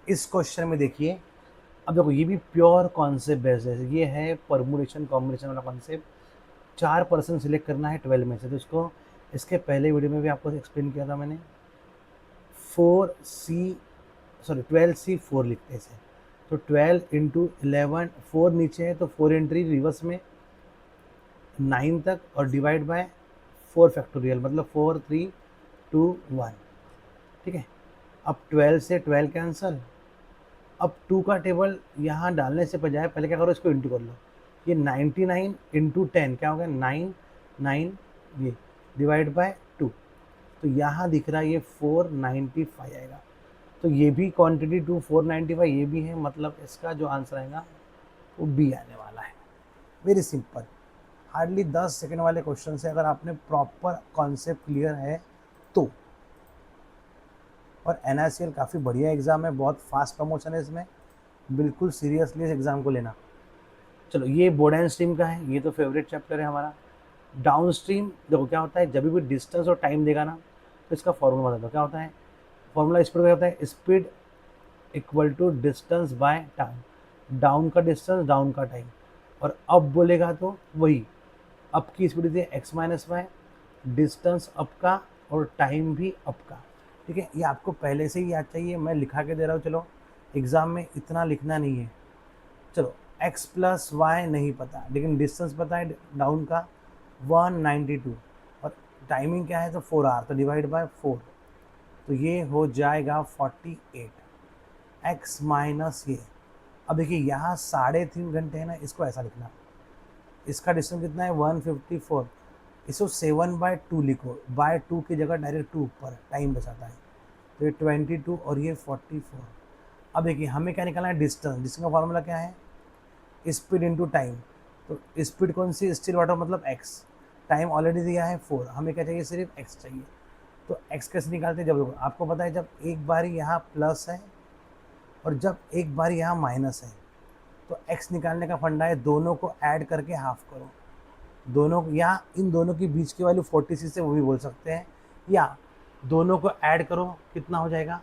इस क्वेश्चन में देखिए, अब देखो ये भी प्योर कॉन्सेप्ट बेस्ड है, ये है परमुटेशन कॉम्बिनेशन वाला कॉन्सेप्ट। 4% सिलेक्ट करना है 12 में से, तो इसको इसके पहले वीडियो में भी आपको एक्सप्लेन किया था मैंने। 12C 4 लिखते हैं इसे, तो 12 इंटू 11, 4 नीचे है तो 4 एंट्री रिवर्स में 9 तक, और डिवाइड बाय 4 फैक्टोरियल, मतलब 4 3 2 1। ठीक है, अब 12 से 12 कैंसल। अब 2 का टेबल यहाँ डालने से बजाय पहले क्या करो, इसको इंटू कर लो। ये 99 इंटू 10 क्या हो गया, 9 9, ये डिवाइड बाय 2, तो यहाँ दिख रहा है ये 495 आएगा। तो ये भी क्वांटिटी 2 495 ये भी है, मतलब इसका जो आंसर आएगा वो बी आने वाला है। वेरी सिंपल, हार्डली 10 सेकेंड वाले क्वेश्चन से अगर आपने प्रॉपर कॉन्सेप्ट क्लियर है तो। और NICL काफ़ी बढ़िया एग्ज़ाम है, बहुत फास्ट प्रमोशन है इसमें, बिल्कुल सीरियसली इस एग्ज़ाम को लेना। चलो ये बोर्ड एंड स्ट्रीम का है, ये तो फेवरेट चैप्टर है हमारा। डाउन स्ट्रीम देखो क्या होता है, जब भी डिस्टेंस और टाइम देगा ना तो इसका फॉर्मूला बता दो क्या होता है। फॉर्मूला स्पीड का होता है, speed equal to distance by time, down का डिस्टेंस डाउन का टाइम, और अप बोलेगा तो वही, अप की स्पीड थी X minus Y, distance up का और टाइम भी अप का। ठीक है, ये आपको पहले से ही याद चाहिए, मैं लिखा के दे रहा हूँ। चलो एग्ज़ाम में इतना लिखना नहीं है। चलो x प्लस वाई नहीं पता, लेकिन डिस्टेंस पता है डाउन का 192, और टाइमिंग क्या है तो 4 आवर, तो डिवाइड बाय 4, तो ये हो जाएगा 48 x माइनस ये। अब देखिए यहाँ 3.5 घंटे है ना, इसको ऐसा लिखना, इसका डिस्टेंस कितना है 154, इसको 7/2 लिखो, बाय 2 की जगह डायरेक्ट 2 ऊपर, टाइम बचाता है, तो ये 22 और ये 44। अब देखिए हमें क्या निकालना है, डिस्टेंस। डिस्टेंस का फॉर्मूला क्या है, स्पीड इंटू टाइम, तो स्पीड कौन सी, स्टिल वाटर मतलब x, टाइम ऑलरेडी दिया है 4, हमें क्या चाहिए, सिर्फ x चाहिए। तो x कैसे निकालते हैं, जब आपको पता है जब एक बारी यहाँ प्लस है और जब एक बारी यहाँ माइनस है, तो x निकालने का फंडा है दोनों को ऐड करके हाफ करो। दोनों यहाँ इन दोनों के बीच की वैल्यू 46 है, वो भी बोल सकते हैं, या दोनों को ऐड करो, कितना हो जाएगा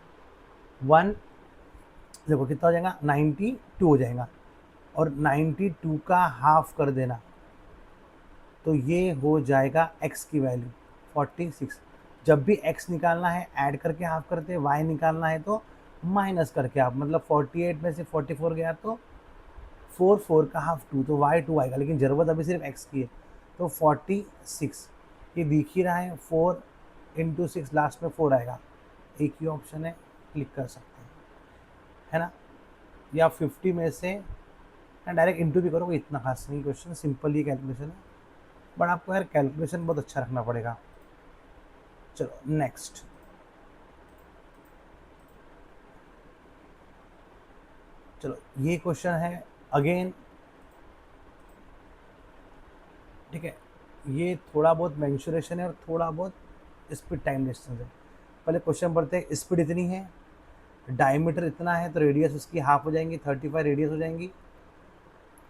1, देखो कितना हो जाएगा 92 हो जाएगा, और 92 का हाफ कर देना, तो ये हो जाएगा x की वैल्यू 46। जब भी x निकालना है ऐड करके हाफ करते हैं, y निकालना है तो माइनस करके हाफ, मतलब 48 में से 44 गया तो 4 का हाफ 2, तो y 2 आएगा, लेकिन ज़रूरत अभी सिर्फ x की है, तो 46। ये दिख ही रहा है, 4 इंटू 6 लास्ट में 4 आएगा, एक ही ऑप्शन है, क्लिक कर सकते हैं, है ना। या 50 में से डायरेक्ट इंटू भी करोगे, इतना खास नहीं क्वेश्चन, सिंपल ये कैलकुलेशन है, बट आपको यार कैलकुलेशन बहुत अच्छा रखना पड़ेगा। चलो नेक्स्ट, चलो ये क्वेश्चन है अगेन, ठीक है, ये थोड़ा बहुत मेंसुरेशन है और थोड़ा बहुत स्पीड टाइम डिस्टेंस है। पहले क्वेश्चन पढ़ते हैं, स्पीड इतनी है, डायमीटर इतना है, तो रेडियस उसकी हाफ हो जाएंगी, 35 रेडियस हो जाएंगी।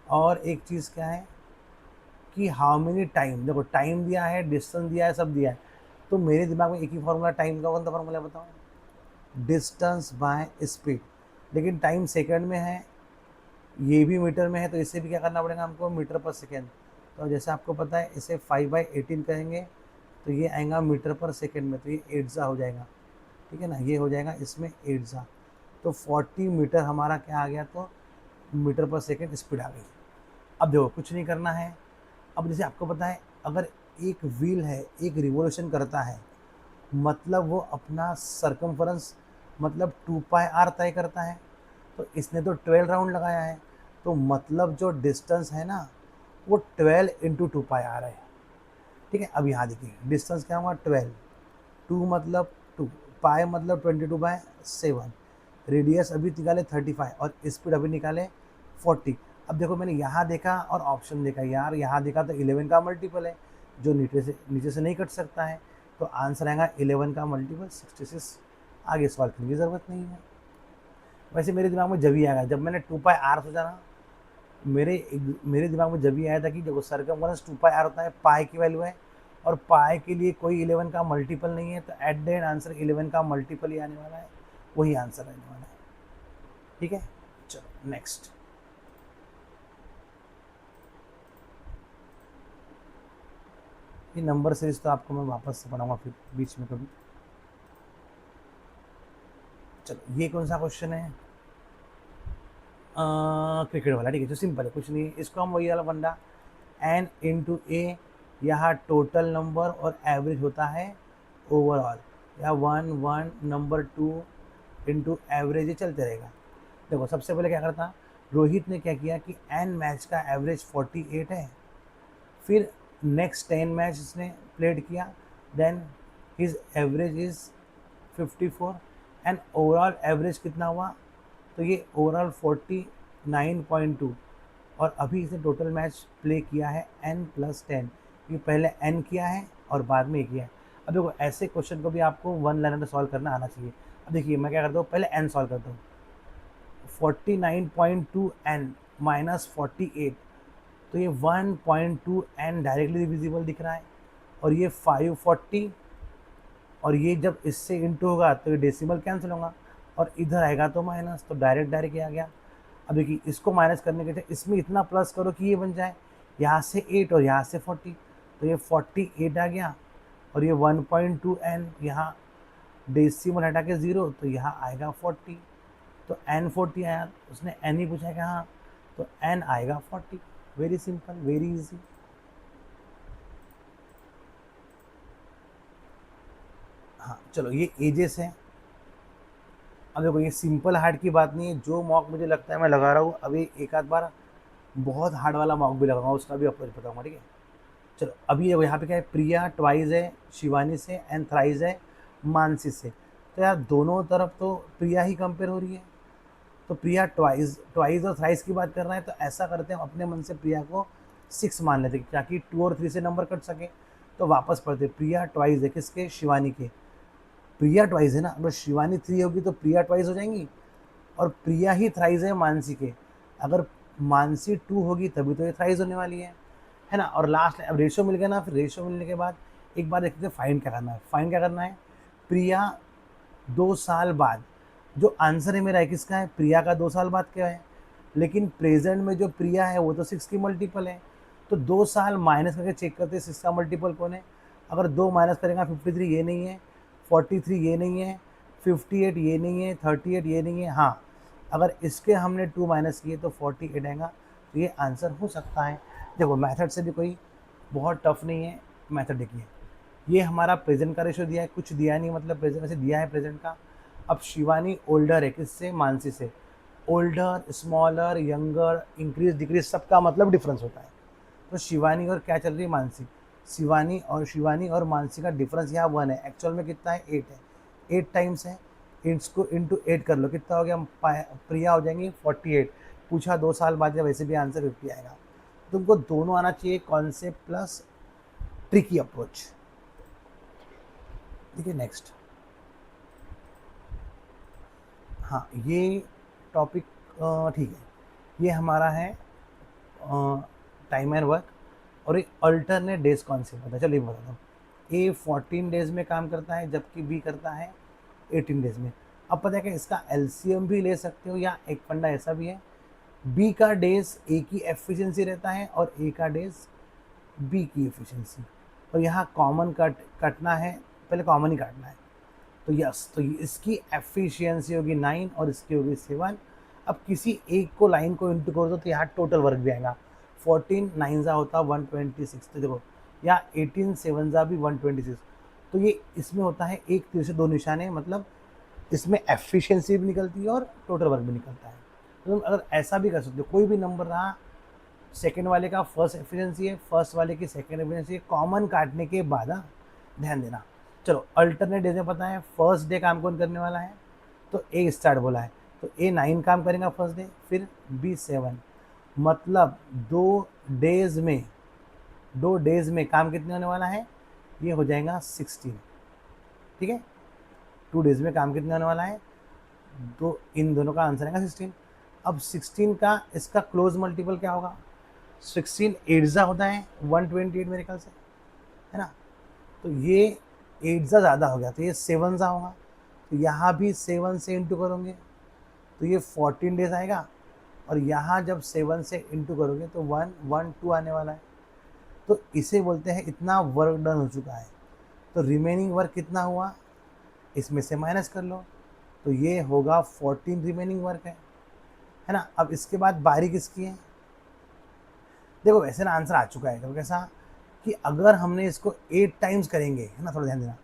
और एक चीज़ क्या है कि हाउ मेनी टाइम, देखो टाइम दिया है, डिस्टेंस दिया है, सब दिया है, तो मेरे दिमाग में एक ही फॉर्मूला टाइम का, कौन सा फॉर्मूला बताओ, डिस्टेंस बाय स्पीड, लेकिन टाइम सेकंड में है, ये भी मीटर में है, तो इसे भी क्या करना पड़ेगा हमको, मीटर पर सेकेंड। तो जैसे आपको पता है इसे 5/18 कहेंगे, तो ये आएगा मीटर पर सेकेंड में, तो ये 8 हो जाएगा, ठीक है ना, ये हो जाएगा इसमें 8, तो 40 मीटर हमारा क्या आ गया, तो मीटर पर सेकेंड स्पीड आ गई। अब देखो कुछ नहीं करना है, अब जैसे आपको पता है अगर एक व्हील है एक रिवोल्यूशन करता है, मतलब वो अपना सरकमफरेंस मतलब 2πr तय करता है, तो इसने तो 12 राउंड लगाया है, तो मतलब जो डिस्टेंस है ना वो 12 इंटू 2πr है। ठीक है, अब यहाँ देखिए डिस्टेंस क्या होगा 12, 2 मतलब 2, पाए मतलब 22/7, रेडियस अभी निकाले 35 और स्पीड अभी निकाले 40। अब देखो मैंने यहाँ देखा और ऑप्शन देखा, यार यहाँ देखा तो 11 का मल्टीपल है, जो नीचे से नहीं कट सकता है, तो आंसर आएगा 11 का मल्टीपल 66। आगे सवाल करने की ज़रूरत नहीं है। वैसे मेरे दिमाग में जब ही आएगा, जब मैंने 2πr सोचा ना, मेरे दिमाग में जब ही आया था कि देखो सरकमफरेंस 2πr होता है, पाई की वैल्यू है, और पाई के लिए कोई 11 का मल्टीपल नहीं है, तो एट द एंड आंसर 11 का मल्टीपल ही आने वाला है, वही आंसर आने वाला है। ठीक है, चलो नेक्स्ट। ये नंबर सीरीज तो आपको मैं वापस से पढ़ाऊंगा फिर बीच में कभी। चलो ये कौन सा क्वेश्चन है, क्रिकेट वाला, ठीक है, जो सिंपल है, कुछ नहीं है, इसको हम वही वाला फंडा, एन इंटू ए, यहाँ टोटल नंबर और एवरेज होता है ओवरऑल, या one one number two into average, ये चलते रहेगा। देखो सबसे पहले क्या करता, रोहित ने क्या किया कि एन मैच का एवरेज 48 है, फिर नेक्स्ट 10 मैच इसने प्लेड किया, then his average is 54 and overall average कितना हुआ, तो ये ओवरऑल 49.2, और अभी इसने टोटल मैच प्ले किया है n+10, ये पहले n किया है और बाद में ये किया है। अब देखो ऐसे क्वेश्चन को भी आपको वन लाइनर में सॉल्व करना आना चाहिए। अब देखिए मैं क्या करता हूँ, पहले n सॉल्व करता हूँ, 49.2 n माइनस 48, तो ये 1.2 n डायरेक्टली डिविजिबल दिख रहा है, और ये 540, और ये जब इससे इंटू होगा तो ये डेसिमल कैंसिल होगा, और इधर आएगा तो माइनस, तो डायरेक्ट डायरेक्ट ये आ गया। अब देखिए इसको माइनस करने के लिए इसमें इतना प्लस करो कि ये बन जाए, यहाँ से 8 और यहाँ से 40, तो ये 48 आ गया, और ये 1.2 n, यहाँ डेसिमल हटा के 0, तो यहाँ आएगा 40, तो n 40 आया, उसने n ही पूछा है कि हाँ, तो n आएगा 40। Very simple, very easy. हाँ चलो ये एजेस है। अब देखो ये सिंपल हार्ड की बात नहीं है, जो मॉक मुझे लगता है मैं लगा रहा हूँ अभी, एक आध बार बहुत हार्ड वाला मॉक भी लगाऊंगा, उसका भी अप्रोच बताऊंगा, ठीक है। चलो अभी देखो यहाँ पे क्या है, प्रिया ट्वाइस है शिवानी से, एंड थ्राइस है मानसी से, तो यार दोनों तरफ तो प्रिया ही कंपेयर हो रही है, तो प्रिया ट्वाइस ट्वाइस और थ्राइस की बात कर रहे हैं, तो ऐसा करते हैं अपने मन से प्रिया को 6 मान लेते हैं, ताकि 2 और 3 से नंबर कट सके। तो वापस पढ़ते, प्रिया ट्वाइस है किसके, शिवानी के, प्रिया ट्वाइस है ना, अगर शिवानी 3 होगी तो प्रिया ट्वाइस हो जाएंगी, और प्रिया ही थ्राइस है मानसी के, अगर मानसी 2 होगी तभी तो ये थ्राइस होने वाली है ना। और लास्ट अब रेशो मिल गया ना, फिर रेशो मिलने के बाद एक बार देखते हैं फाइंड क्या करना है। फाइंड क्या करना है, प्रिया 2 साल बाद, जो आंसर है मेरा है किसका है, प्रिया का 2 साल बाद क्या है, लेकिन प्रेजेंट में जो प्रिया है वो तो 6 की मल्टीपल है, तो 2 साल माइनस करके चेक करते हैं 6 का मल्टीपल कौन है। अगर 2 माइनस करेगा 53 ये नहीं है, 43 ये नहीं है, 58 ये नहीं है, 38 ये नहीं है, हाँ अगर इसके हमने 2 माइनस किए तो 48 आएगा, तो ये आंसर हो सकता है। देखो मेथड से भी कोई बहुत टफ नहीं है मेथड, देखिए ये हमारा प्रेजेंट का रेशो दिया है, कुछ दिया नहीं, मतलब प्रेजेंट ऐसे दिया है प्रेजेंट का। अब शिवानी ओल्डर है किससे, मानसी से, older smaller younger increase decrease सबका मतलब डिफरेंस होता है, तो शिवानी और क्या चल रही है, मानसी, शिवानी और मानसी का डिफरेंस यहाँ 1 है, एक्चुअल में कितना है 8 है, 8 टाइम्स है, इसको इंटू 8 कर लो कितना हो गया, प्रिया हो जाएंगी 48, पूछा 2 साल बाद, या वैसे भी आंसर 50 आएगा। तुमको दोनों आना चाहिए, कॉन्सेप्ट प्लस ट्रिकी अप्रोच, ठीक है। नेक्स्ट, हाँ ये टॉपिक ठीक है, ये हमारा है टाइम एंड वर्क, और एक अल्टरनेट डेज कॉन्सेप्ट होता है, चलिए बताता हूँ। ए 14 डेज में काम करता है, जबकि बी करता है 18 डेज में। अब पता है कि इसका एलसीएम भी ले सकते हो, या एक फंडा ऐसा भी है, बी का डेज ए की एफिशिएंसी रहता है और ए का डेज बी की एफिशिएंसी, और यहाँ कॉमन कटना है, पहले कॉमन ही काटना है, तो यस, तो इसकी एफिशिएंसी होगी 9 और इसकी होगी 7। अब किसी एक को लाइन को इंटू कर दो तो यहाँ टोटल वर्क भी आएगा, 14 9 जा होता 126, तो देखो या 18 7 जा भी 126, तो ये इसमें होता है एक तीर से दो निशाने, मतलब इसमें एफिशिएंसी भी निकलती है और टोटल वर्क भी निकलता है। तो तुम अगर ऐसा भी कर सकते हो, कोई भी नंबर रहा, सेकेंड वाले का फर्स्ट एफिशिएंसी है, फर्स्ट वाले की सेकेंड एफिशिएंसी है, कॉमन काटने के बाद, हाँ ध्यान देना। चलो अल्टरनेट डेज में पता है फर्स्ट डे काम कौन करने वाला है, तो ए स्टार्ट बोला है, तो ए 9 काम करेगा फर्स्ट डे, फिर बी 7, मतलब 2 डेज में काम कितने होने वाला है, ये हो जाएगा 16, ठीक है। 2 डेज में काम कितने होने वाला है, तो इन दोनों का आंसर आएगा 16। अब 16 का इसका क्लोज मल्टीपल क्या होगा, 16 8 होता है 128 मेरे ख्याल से, है ना, तो ये 8 ज़्यादा हो गया, तो ये 7 होगा, तो यहाँ भी 7 से इंटू करोगे, तो ये 14 डेज आएगा, और यहाँ जब 7 से इंटू करोगे तो 112 आने वाला है। तो इसे बोलते हैं इतना वर्क डन हो चुका है। तो रिमेनिंग वर्क कितना हुआ, इसमें से माइनस कर लो, तो ये होगा 14 रिमेनिंग वर्क है ना। अब इसके बाद बारी किसकी है, देखो वैसे ना आंसर आ चुका है। तो कैसा कि अगर हमने इसको 8 टाइम्स करेंगे, है ना, थोड़ा ध्यान देना,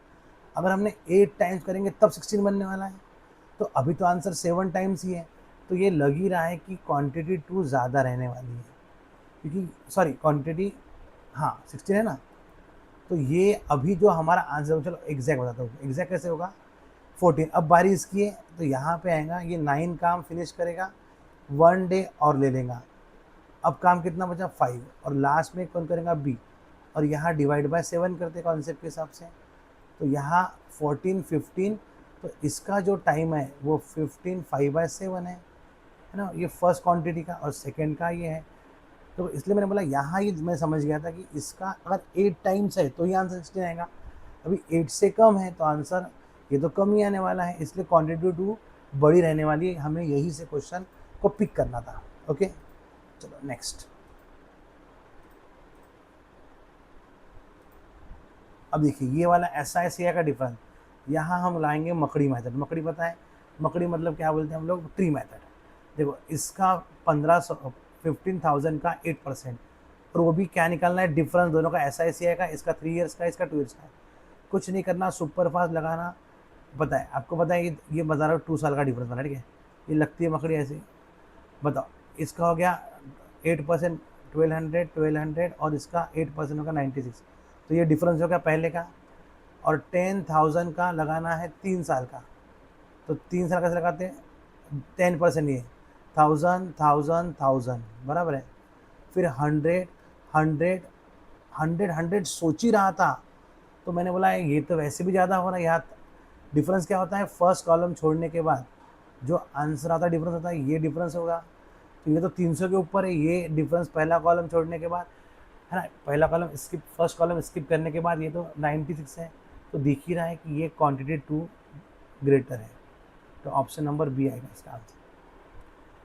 अगर हमने 8 टाइम्स करेंगे तब 16 बनने वाला है। तो अभी तो आंसर 7 टाइम्स ही है, तो ये लग ही रहा है कि क्वांटिटी 2 ज़्यादा रहने वाली है, क्योंकि सॉरी क्वांटिटी, हाँ 16 है ना। तो ये अभी जो हमारा आंसर, चलो एग्जैक्ट बताता हूँ, एग्जैक्ट कैसे होगा, 14। अब बारी इसकी है, तो यहाँ पे आएगा, ये 9 काम फिनिश करेगा, 1 डे और ले लेगा। अब काम कितना बचा, 5, और लास्ट में कौन करेगा, बी, और यहाँ डिवाइड बाय 7 करते कॉन्सेप्ट के हिसाब से। तो यहाँ 14 15, तो इसका जो टाइम है वो 15 5/7 है ना, ये फर्स्ट क्वांटिटी का, और सेकंड का ये है। तो इसलिए मैंने बोला यहाँ ये मैं समझ गया था कि इसका अगर 8 टाइम्स है तो ये आंसर 16 आएगा। अभी 8 से कम है तो आंसर ये तो कम ही आने वाला है, इसलिए क्वांटिटी 2 बड़ी रहने वाली है। हमें यही से क्वेश्चन को पिक करना था। ओके, चलो नेक्स्ट। अब देखिए ये वाला SI का डिफरेंस, यहाँ हम लाएंगे मकड़ी मेथड। मकड़ी पता है, मकड़ी मतलब क्या बोलते हैं हम लोग, ट्री मेथड। देखो इसका 15,000 का 8%, और वो भी क्या निकालना है, डिफरेंस दोनों का, SI का, इसका 3 ईयर्स का, इसका 2 ईयर्स का है। कुछ नहीं करना, सुपर फास्ट लगाना। पता है आपको, पता है ये बता रहा हूँ 2 साल का डिफरेंस बना, ठीक है। ये लगती है मकड़ी ऐसी, बताओ इसका हो गया 8%, 1200 और इसका 8% होगा 96। तो ये डिफरेंस हो गया पहले का। और 10,000 का लगाना है 3 साल का, तो 3 साल कैसे लगाते हैं, 10%, ये 1000 बराबर है। फिर 100 सोच ही रहा था, तो मैंने बोला ये तो वैसे भी ज़्यादा हो रहा है। यहाँ डिफरेंस क्या होता है, फर्स्ट कॉलम छोड़ने के बाद जो आंसर आता है डिफरेंस होता है, ये डिफरेंस होगा। तो ये तो 300 के ऊपर है, ये डिफरेंस पहला कॉलम छोड़ने के बाद, है ना, पहला column skip, first column skip करने के बाद ये तो 96 है। तो दिख ही रहा है कि ये क्वांटिटी 2 ग्रेटर है। तो ऑप्शन नंबर बी आएगा इसका आंसर।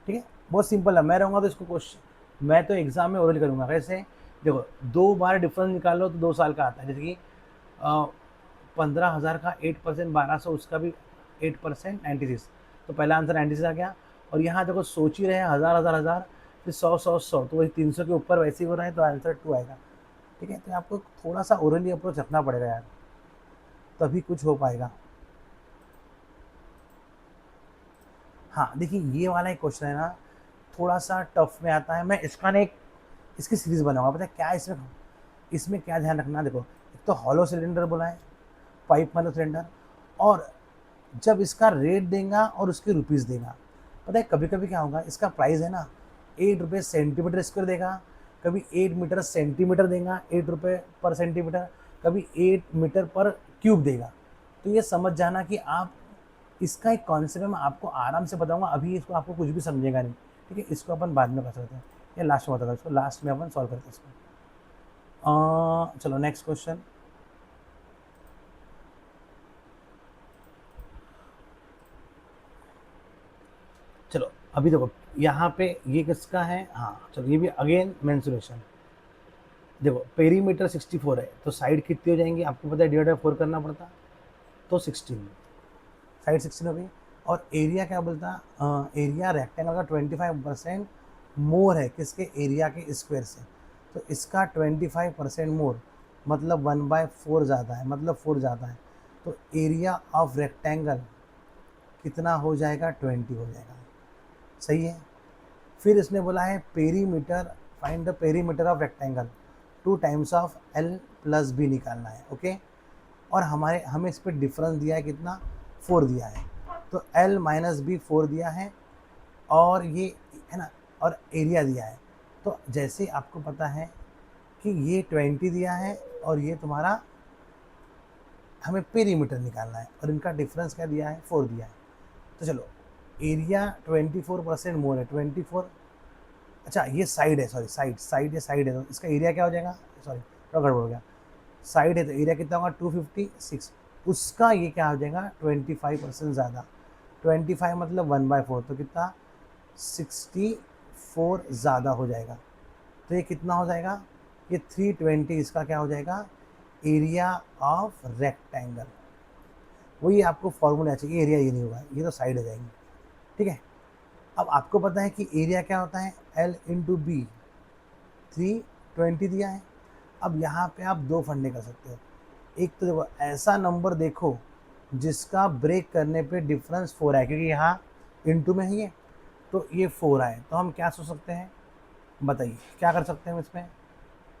ठीक है, बहुत सिंपल है। मैं रहूँगा तो इसको क्वेश्चन, मैं तो एग्जाम में ओरल करूँगा। कैसे, देखो 2 बार डिफरेंस निकालो तो 2 साल का आता है। जैसे कि 15,000 का 8%, 1200, उसका भी 8%, 96। तो पहला आंसर 96 आ गया। और यहाँ देखो सोच ही रहे हैं, 1000, फिर 100, तो वही 300 के ऊपर वैसे ही हो रहा है, तो आंसर 2 आएगा। ठीक है, तो आपको थोड़ा सा ओरली अप्रोच रखना पड़ेगा यार, तभी कुछ हो पाएगा। हाँ देखिए ये वाला एक क्वेश्चन है ना, थोड़ा सा टफ में आता है। मैं इसका ना एक इसकी सीरीज बनाऊंगा। पता है क्या इसमें, इसमें क्या ध्यान रखना, देखो एक तो हॉलो सिलेंडर बोला है, पाइप वाला सिलेंडर, और जब इसका रेट देगा और उसके रुपीज़ देगा। पता है कभी कभी क्या होगा, इसका प्राइस है ना 8 रुपये सेंटीमीटर स्क्वायर देगा, कभी 8 मीटर सेंटीमीटर देगा, 8 रुपये पर सेंटीमीटर, कभी 8 मीटर पर क्यूब देगा। तो ये समझ जाना कि आप, इसका एक कॉन्सेप्ट है, मैं आपको आराम से बताऊंगा, अभी इसको आपको कुछ भी समझेगा नहीं। ठीक है, इसको अपन बाद में कर सकते हैं, या लास्ट में बताता हूँ इसको, लास्ट में अपन सॉल्व करते हैं इसको। चलो नेक्स्ट क्वेश्चन। चलो अभी देखो यहाँ पे ये किसका है, हाँ चलो ये भी अगेन मेंसुरेशन। देखो पेरीमीटर 64 है, तो साइड कितनी हो जाएंगी आपको पता है, डिवाइड बाय 4 करना पड़ता, तो 16, साइड 16 हो गई। और एरिया क्या बोलता, एरिया रेक्टेंगल का 25% मोर है किसके, एरिया के स्क्वायर से। तो इसका 25% मोर मतलब 1/4 ज़्यादा है, मतलब 4 ज़्यादा है। तो एरिया ऑफ रेक्टेंगल कितना हो जाएगा, 20 हो जाएगा। सही है। फिर इसने बोला है perimeter, find the perimeter of rectangle 2 times of L plus B निकालना है। ओके, और हमें इस पर डिफरेंस दिया है कितना, 4 दिया है। तो एल माइनस बी 4 दिया है, और ये है ना, और एरिया दिया है। तो जैसे आपको पता है कि ये 20 दिया है, और ये तुम्हारा हमें पेरीमीटर निकालना है, और इनका डिफरेंस क्या दिया है, 4 दिया है। तो चलो एरिया 24% मोर है, 24, अच्छा ये साइड है, सॉरी साइड ये साइड है, तो इसका एरिया क्या हो जाएगा, सॉरी थोड़ा गड़बड़ हो गया। साइड है तो एरिया कितना होगा 256, उसका ये क्या हो जाएगा 25% ज़्यादा, 25 मतलब 1/4, तो कितना 64 ज़्यादा हो जाएगा। तो ये कितना हो जाएगा, ये 320 इसका क्या हो जाएगा, एरिया ऑफ रेक्टेंगल। वही आपको फॉर्मूला चाहिए, एरिया ये नहीं होगा, ये तो साइड हो जाएंगी। ठीक है, अब आपको पता है कि एरिया क्या होता है, L इंटू बी, 320 दिया है। अब यहाँ पे आप दो फंडे कर सकते हो। एक तो देखो ऐसा नंबर देखो जिसका ब्रेक करने पे डिफरेंस 4 आए, क्योंकि यहाँ इंटू में ही है तो ये 4 आए। तो हम क्या सोच सकते हैं, बताइए क्या कर सकते हैं इसमें।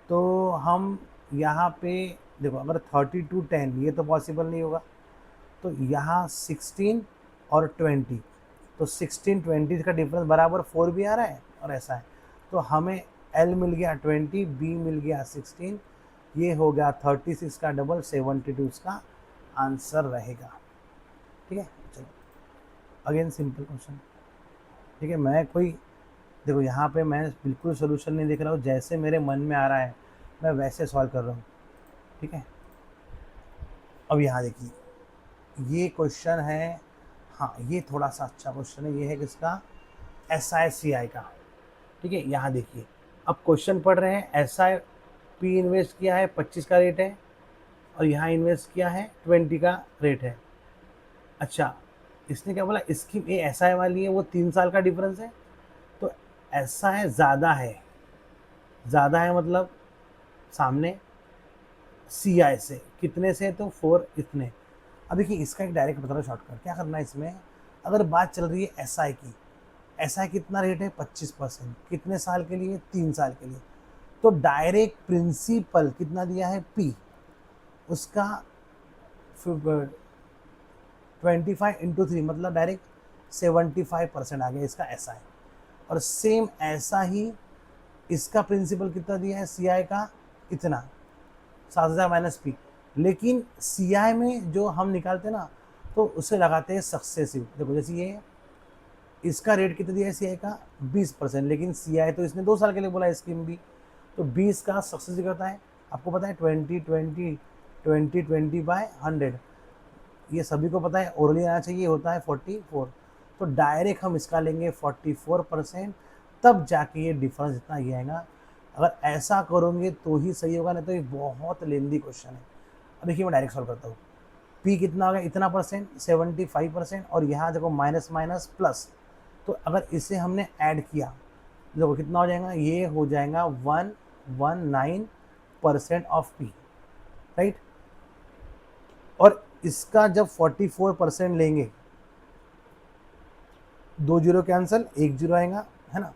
तो हम यहाँ पे देखो, अगर 32 10 ये तो पॉसिबल नहीं होगा, तो यहाँ 16 और 20, तो 16 20 का डिफरेंस बराबर 4 भी आ रहा है और ऐसा है। तो हमें L मिल गया 20, B मिल गया 16, ये हो गया 36 का डबल 72 इसका आंसर रहेगा। ठीक है, चलो अगेन सिंपल क्वेश्चन। ठीक है, मैं कोई देखो यहाँ पे मैं बिल्कुल सोल्यूशन नहीं देख रहा हूँ, जैसे मेरे मन में आ रहा है मैं वैसे सॉल्व कर रहा हूँ। ठीक है, अब यहाँ देखिए ये क्वेश्चन है, हाँ ये थोड़ा सा अच्छा क्वेश्चन है, ये है किसका, SICI का। ठीक है, यहाँ देखिए अब क्वेश्चन पढ़ रहे हैं, SIP इन्वेस्ट किया है 25 का रेट है और यहाँ इन्वेस्ट किया है 20 का रेट है। अच्छा, इसने क्या बोला, इसकी ये SI वाली है वो 3 साल का डिफरेंस है, तो SI ज़्यादा है मतलब सामने CI से कितने से, तो 4 इतने। अब देखिए इसका एक डायरेक्ट बता रहा हूँ शॉर्टकट, क्या करना है इसमें, अगर बात चल रही है SI की, SI कितना रेट है 25%, कितने साल के लिए, 3 साल के लिए, तो डायरेक्ट प्रिंसिपल कितना दिया है P, उसका 25 इंटू 3 मतलब डायरेक्ट 75% आ गया इसका SI। और सेम ऐसा ही इसका प्रिंसिपल कितना दिया है CI का, इतना 7000 माइनस P, लेकिन CI में जो हम निकालते हैं ना तो उसे लगाते हैं सक्सेसिव। देखो जैसे ये इसका रेट कितना दिया है CI का 20%, लेकिन CI तो इसने 2 साल के लिए बोला है स्कीम भी, तो 20 का सक्सेसिव करता है, आपको पता है 20/100, ये सभी को पता है, ओरली आना चाहिए, होता है 44। तो डायरेक्ट हम इसका लेंगे 44%, तब जाके ये डिफरेंस इतना ही आएगा। अगर ऐसा करोगे तो ही सही होगा, नहीं तो ये बहुत लेंदी क्वेश्चन है। अब देखिए मैं डायरेक्ट सॉल्व करता हूँ। P कितना हो गया, इतना परसेंट 75%, और यहाँ देखो माइनस माइनस प्लस, तो अगर इसे हमने ऐड किया देखो कितना हो जाएगा, ये हो जाएगा 119% ऑफ P, राइट। और इसका जब 44% लेंगे, 2 जीरो कैंसिल, 1 जीरो आएगा, है ना,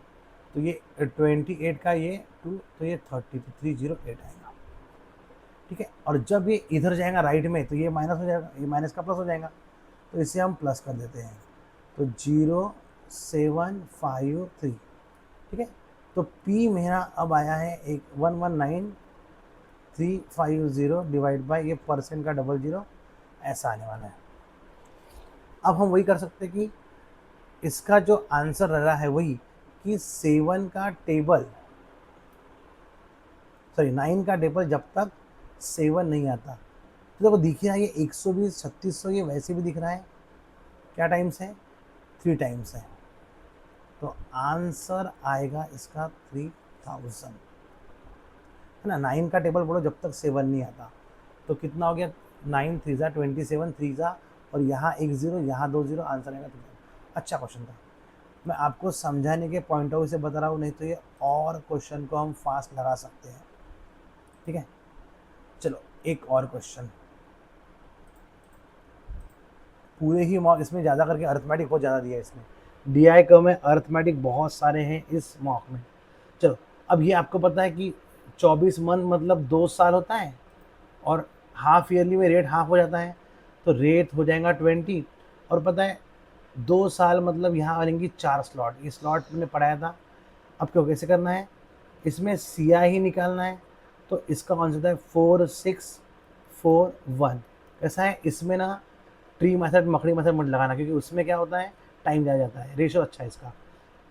तो ये 28 का ये 2, तो ये 30, तो 308 आएगा। ठीक है, और जब ये इधर जाएगा राइट में तो ये माइनस हो जाएगा, ये माइनस का प्लस हो जाएगा, तो इसे हम प्लस कर देते हैं, तो 0753। ठीक है, तो P मेरा अब आया है एक 119350 डिवाइड बाई ये परसेंट का डबल जीरो, ऐसा आने वाला है। अब हम वही कर सकते हैं कि इसका जो आंसर रहा है वही कि 7 का टेबल, सॉरी 9 का टेबल जब तक 7 नहीं आता, तो देखो दिख रहा है ये 120 3600, ये वैसे भी दिख रहा है क्या टाइम्स है, 3 टाइम्स है, तो आंसर आएगा इसका 3000, है ना। 9 का टेबल बोलो जब तक 7 नहीं आता, तो कितना हो गया, 9 3 27 3 और यहाँ 1 0, यहाँ 2 0, आंसर आएगा 3000। अच्छा क्वेश्चन था, मैं आपको समझाने के पॉइंट ऑफ व्यू से बता रहा हूँ, नहीं तो ये और क्वेश्चन को हम फास्ट लगा सकते हैं। ठीक है, चलो एक और क्वेश्चन, पूरे ही मॉक इसमें ज़्यादा करके अर्थमेटिक बहुत ज़्यादा दिया है इसमें, DI कम है, अर्थमेटिक बहुत सारे हैं इस मॉक में। चलो अब ये आपको पता है कि 24 मंथ मतलब 2 साल होता है, और हाफ ईयरली में रेट हाफ हो जाता है, तो रेट हो जाएगा 20, और पता है 2 साल मतलब यहाँ आएंगी 4 स्लॉट, ये स्लॉट मैंने पढ़ाया था। अब क्यों कैसे करना है, इसमें CI ही निकालना है, तो इसका आंसर है 4641। कैसा है, इसमें ना ट्री मेथड मकड़ी मेथड मत लगाना, क्योंकि उसमें क्या होता है टाइम ज़्यादा जाता है, रेशो अच्छा है इसका।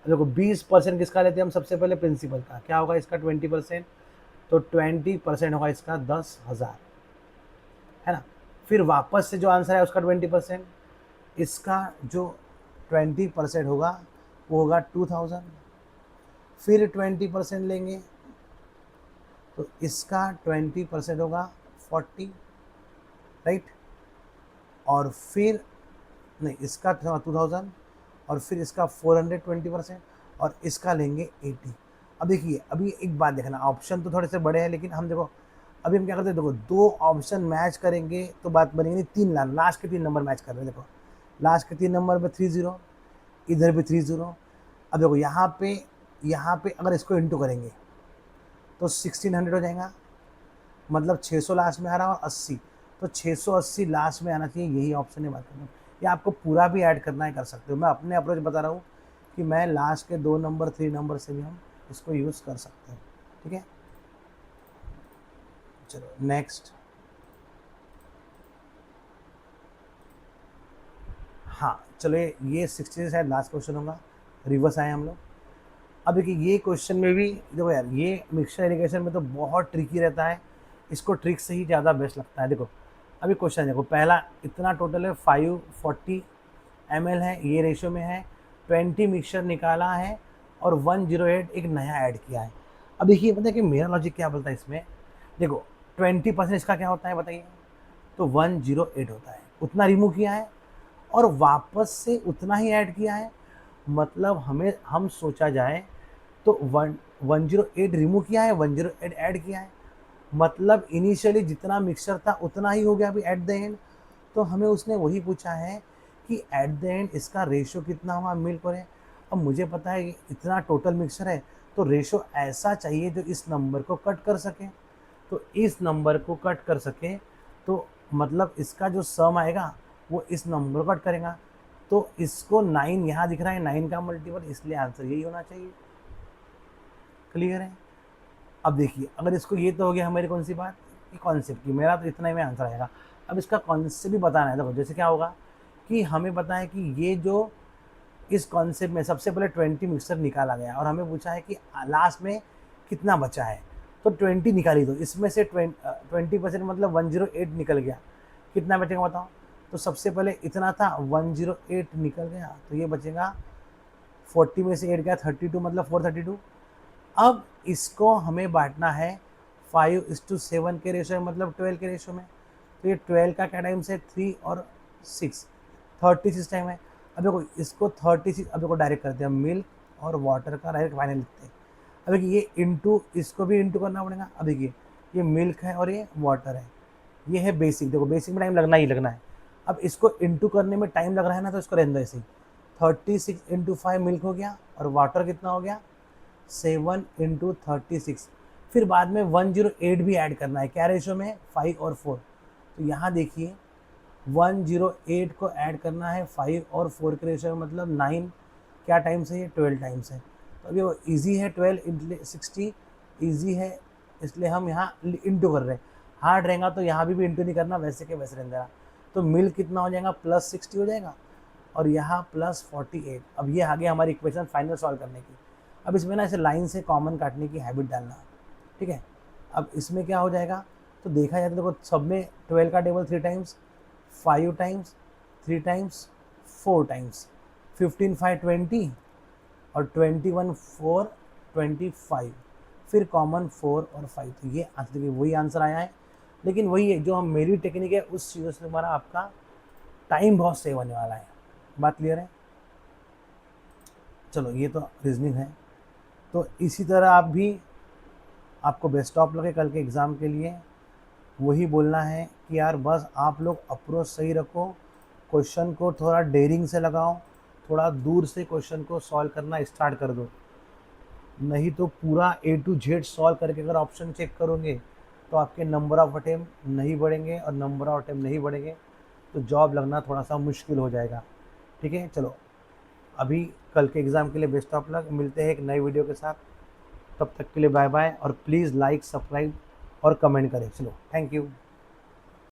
देखो 20% किसका लेते हैं हम, सबसे पहले प्रिंसिपल का, क्या होगा इसका 20%, तो 20% होगा इसका 10,000, है ना। फिर वापस से जो आंसर है उसका 20%, इसका जो 20% होगा वो होगा 2000, फिर 20% लेंगे तो इसका 20% होगा 40, राइट, और फिर नहीं इसका 2000, और फिर इसका 400 20%, और इसका लेंगे 80। अब देखिए अभी एक बात देखना, ऑप्शन तो थोड़े से बड़े हैं लेकिन हम देखो अभी हम क्या करते हैं, देखो दो ऑप्शन मैच करेंगे तो बात बनेगी नहीं, तीन लास्ट के तीन नंबर मैच कर रहे हैं। देखो लास्ट के तीन नंबर में 30, इधर भी 30। अब देखो यहाँ पे अगर इसको इंटू करेंगे तो 1600 हो जाएगा, मतलब 600 लास्ट में आ रहा और 80, तो 680 लास्ट में आना चाहिए, यही ऑप्शन है। बात करना या आपको पूरा भी ऐड करना है कर सकते हो, मैं अपने अप्रोच बता रहा हूँ कि मैं लास्ट के 2 नंबर 3 नंबर से भी हम इसको यूज़ कर सकते हैं, ठीक है। चलो नेक्स्ट, हाँ चलो ये 60 से शायद लास्ट क्वेश्चन होगा, रिवर्स आए हम लोग। अब देखिए ये क्वेश्चन में भी देखो यार, ये मिक्सचर इरिगेशन में तो बहुत ट्रिकी रहता है, इसको ट्रिक से ही ज़्यादा बेस्ट लगता है। देखो अभी क्वेश्चन देखो, पहला इतना टोटल है 540 ml है, ये रेशियो में है, 20 मिक्सचर निकाला है और 108 एक नया ऐड किया है। अब देखिए पता है कि मेरा लॉजिक क्या बोलता है इसमें, देखो 20% इसका क्या होता है बताइए, तो 108 होता है, उतना रिमूव किया है और वापस से उतना ही ऐड किया है, मतलब हमें हम सोचा जाए तो 108 रिमूव किया है, 108 ऐड किया है, मतलब इनिशियली जितना मिक्सचर था उतना ही हो गया अभी एट द एंड। तो हमें उसने वही पूछा है कि एट द एंड इसका रेशो कितना हुआ मिल्क और है। अब मुझे पता है कि इतना टोटल मिक्सचर है तो रेशो ऐसा चाहिए जो इस नंबर को कट कर सके, तो इस नंबर को कट कर सके, तो मतलब इसका जो सम आएगा वो इस नंबर को कट करेगा, तो इसको 9 यहाँ दिख रहा है, 9 का मल्टीपल, इसलिए आंसर यही होना चाहिए। क्लियर है। अब देखिए अगर इसको, ये तो हो गया हमारी कौन सी बात, ये कॉन्सेप्ट की, मेरा तो इतना ही में आंसर आएगा। अब इसका कॉन्सेप्ट भी बताना है। देखो जैसे क्या होगा कि हमें पता है कि ये जो इस कॉन्सेप्ट में सबसे पहले 20 मिक्सचर निकाला गया और हमें पूछा है कि लास्ट में कितना बचा है, तो 20 निकाली दो, इसमें से 20% मतलब 108 निकल गया, कितना बचेगा बताओ। तो सबसे पहले इतना था 108 निकल गया, तो ये बचेगा 40 में से 8 गया 32, मतलब 432। अब इसको हमें बांटना है 5:7 के रेशो में, मतलब 12 के रेशो में, तो ये 12 का क्या टाइम से 3 और 6, 36 टाइम है। अब देखो इसको 36, अब देखो डायरेक्ट करते हैं, मिल्क और वाटर का डायरेक्ट फाइनल लिखते हैं। अब देखिए ये इंटू, इसको भी इंटू करना पड़ेगा। अब देखिए ये मिल्क है और ये वाटर है, ये है बेसिक, देखो बेसिक में टाइम लगना ही लगना है। अब इसको इंटू करने में टाइम लग रहा है ना, तो इसको रहने दो ऐसे ही। 36 × 5 मिल्क हो गया, और वाटर कितना हो गया 7 × 36, फिर बाद में 108 भी ऐड करना है, क्या रेशो में 5 और 4। तो यहाँ देखिए 108 को ऐड करना है 5 और 4 के रेशो में, मतलब 9 क्या टाइम से, ये 12 टाइम से। तो अभी वो ईजी है, 12 × 60 ईजी है, इसलिए हम यहाँ इंटू कर रहे हैं। हार्ड रहेगा तो यहाँ भी इंटू नहीं करना, वैसे के वैसे रहने देना। तो मिल्क कितना हो जाएगा +60 हो जाएगा, और यहाँ +48। अब ये आ गया हमारी इक्वेशन फाइनल सॉल्व करने की। अब इसमें ना ऐसे लाइन से कॉमन काटने की हैबिट डालना, ठीक है। अब इसमें क्या हो जाएगा, तो देखा जाए तो देखो सब में 12 का table 3 times, 5 times, 3 times, 4 times, 15 5 20 और 21 4 25, फिर कॉमन 4 और 5। तो ये आंसर, देखिए वही आंसर आया है, लेकिन वही है जो हम मेरी टेक्निक है उस चीज़ों से हमारा आपका टाइम बहुत सेव होने वाला है। बात क्लियर है। चलो ये तो रीजनिंग है, तो इसी तरह आप भी, आपको बेस्ट ऑफ लगे कल के एग्ज़ाम के लिए। वही बोलना है कि यार बस आप लोग अप्रोच सही रखो, क्वेश्चन को थोड़ा डेयरिंग से लगाओ, थोड़ा दूर से क्वेश्चन को सॉल्व करना स्टार्ट कर दो, नहीं तो पूरा A to Z सॉल्व करके अगर ऑप्शन चेक करोगे तो आपके नंबर ऑफ अटेम्प्ट नहीं बढ़ेंगे, और नंबर ऑफ अटेम्प्ट नहीं बढ़ेंगे तो जॉब लगना थोड़ा सा मुश्किल हो जाएगा, ठीक है। चलो अभी कल के एग्ज़ाम के लिए बेस्ट ऑफ लक, मिलते हैं एक नई वीडियो के साथ, तब तक के लिए बाय बाय, और प्लीज़ लाइक सब्सक्राइब और कमेंट करें। चलो थैंक यू।